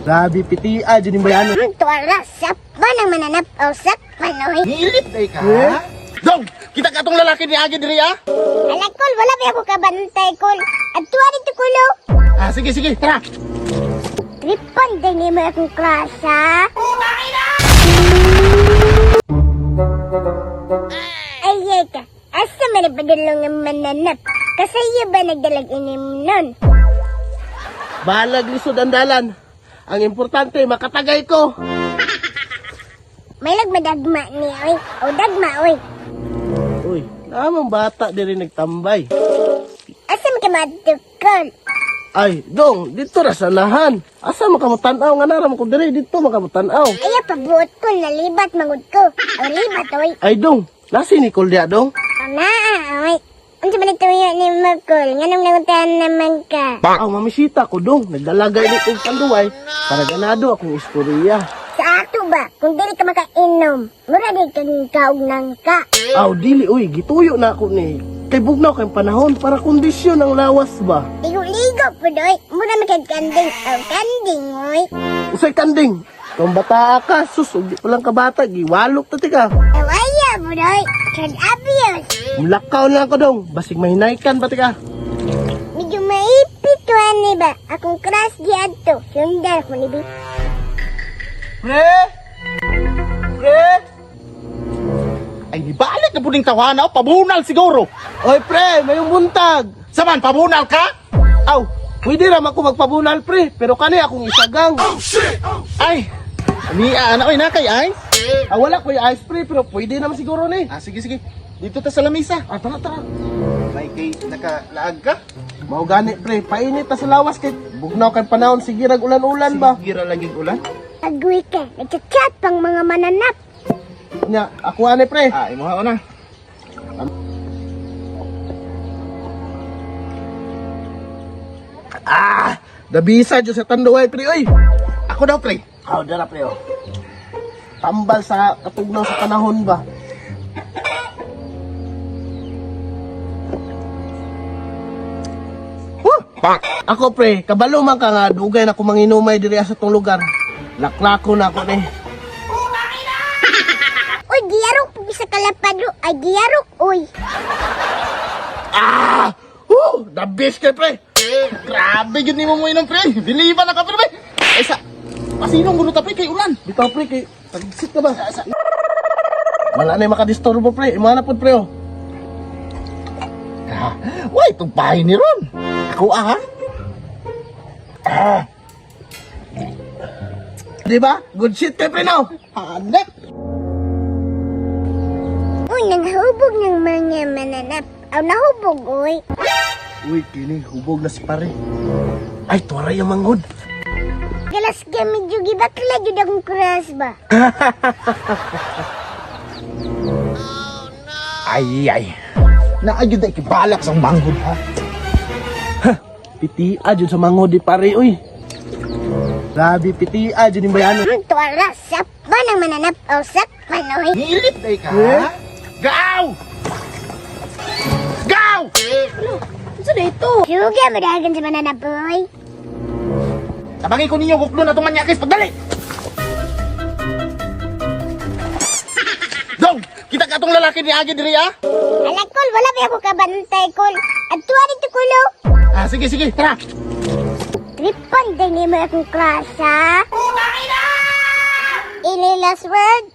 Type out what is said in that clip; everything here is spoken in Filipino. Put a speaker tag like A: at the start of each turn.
A: Grabe, piti, dyan yung bayano.
B: Tuwara, sakpan ang mananap o sakpan, oy.
C: Ngilip day ka. Dong, kita ka tong lalaki ni Agi diri ah.
B: Alay, Kol, wala ba ako kabantay, Kol? At tuwa dito, Kulo.
C: Sige, sige, tara.
B: Tripon din ni mo akong klasa. Ay, ka. Asa man na padulong ang mananap? Kasaya ba nagdalag inim nun?
A: Balag lisod ang dalan. Ang importante, makatagay ko.
B: May madagma ni, oy. O dagma, oy.
A: Uy, namang bata din rin nagtambay.
B: Asa man ka matukol?
A: Ay, dong, dito ra sanahan. Asa makamutanaw nga naram ko diri dito makamutanaw.
B: Ay, pabuot ko, nalibat mangod ko. O libat, oy.
A: Ay, dong, nasi ni Koldia, dong.
B: O oy. Ano ba nagtuyo ni Magkol? Nganong nanguntahan naman ka?
A: Aw, mamisita ko, dong. Nagdalagay ni kong panduay para ganado akong istorya.
B: Sa ato ba? Kung dili ka makainom, mura di kang kaugnang ka.
A: Aw, dili, uy, gituyo na ako ni. Kay bugnaw kayong panahon para kondisyon ang lawas ba?
B: Ligo-ligo po, doy. Mura makagkanding. O, kanding, oy.
A: Usay kanding. Kung bata ka, sus, di pa lang kabata, giwalok ta tika.
B: Awaya po, doy. Child abuse.
A: Mulakaw na ako, dong. Basig mahinaykan ba tika?
B: Medyo maipit ko, ani ba? Akong crush di adto. Sundar ko, libi.
A: Pre! Pre!
C: Ay, di balik na puning tawana o pabunal siguro.
A: Oy, pre, may buntag.
C: Saman, pabunal ka?
A: Aw, pwede ram ako magpabunal, pre. Pero kani akong isagang.
C: Ay, niya anak ko inakay ay.
A: Wala ko yung ice, pre, pero pwede naman siguro ni.
C: Sige, sige. Dito ta sa lamisa.
A: Tara, tara.
C: May kay nakalaag ka?
A: Mau gani, pre. Painit ta sa lawas kay bugnaw kay panahon. Sige, rag ulan-ulan ba?
C: Gira laging ulan.
B: Agwi ka. Nagchat-chat pang mga mananap.
A: Nya, ako ane, pre.
C: Imuha ko na.
A: Nabisa dyan sa tanduay, pre, oy.
C: Ako daw, pre.
A: Aw, dara, pre, oh. Tambal sa katugnaw sa panahon ba? Ako, pre, kabalo man ka nga, dugay na ko manginumay diri sa tong lugar. Laklako na ako, ni.
B: Uy, giyarok po sa kalapado. Ay, giyarok, uy.
C: The best kay, pre. Grabe yun ni mo mo inom, pre. Biliban na ka, pre. Ay, pasinong gulo ta, pre, kay ulan.
A: Bitaw, pre, kay tagsit ka ba? Wala na yung makadisturbo, pre. Imana po, pre, oh.
C: Why, itong bahay ni Ron. Ako,
A: Diba? Good shit kay, pre, no?
C: Anak.
B: Uy, nanghubog ng mga mananap. Aw, nahubog, uy.
A: Uy, kini, hubog na si pare. Ay, tuwara yung manghod.
B: Galas ka medyo gibakla jud akong crush ba?
C: Ay. Naayod na ikibalak sa manghod, ha?
A: Piti, dyan sa manghod di pare, uy. Grabe, piti, dyan yung bayano.
B: Tuwara, sakpan ang mananap o sakpan, oy.
C: Ngilip day ka, Gaw! Gaw!
B: Ano dito? Suga, madagan sa mananap, oy.
C: Tabangin ko ninyo, guklo na itong manyakis. Pagdali! Dong! Kita ka itong lalaki ni Agi diri, ah?
B: Alay, Kol, wala ba ako kabantay, Kol? At tuwa dito, Kulo.
C: Sige, sige, tara!
B: Tripon din ni mo akong klasa. Ini last word.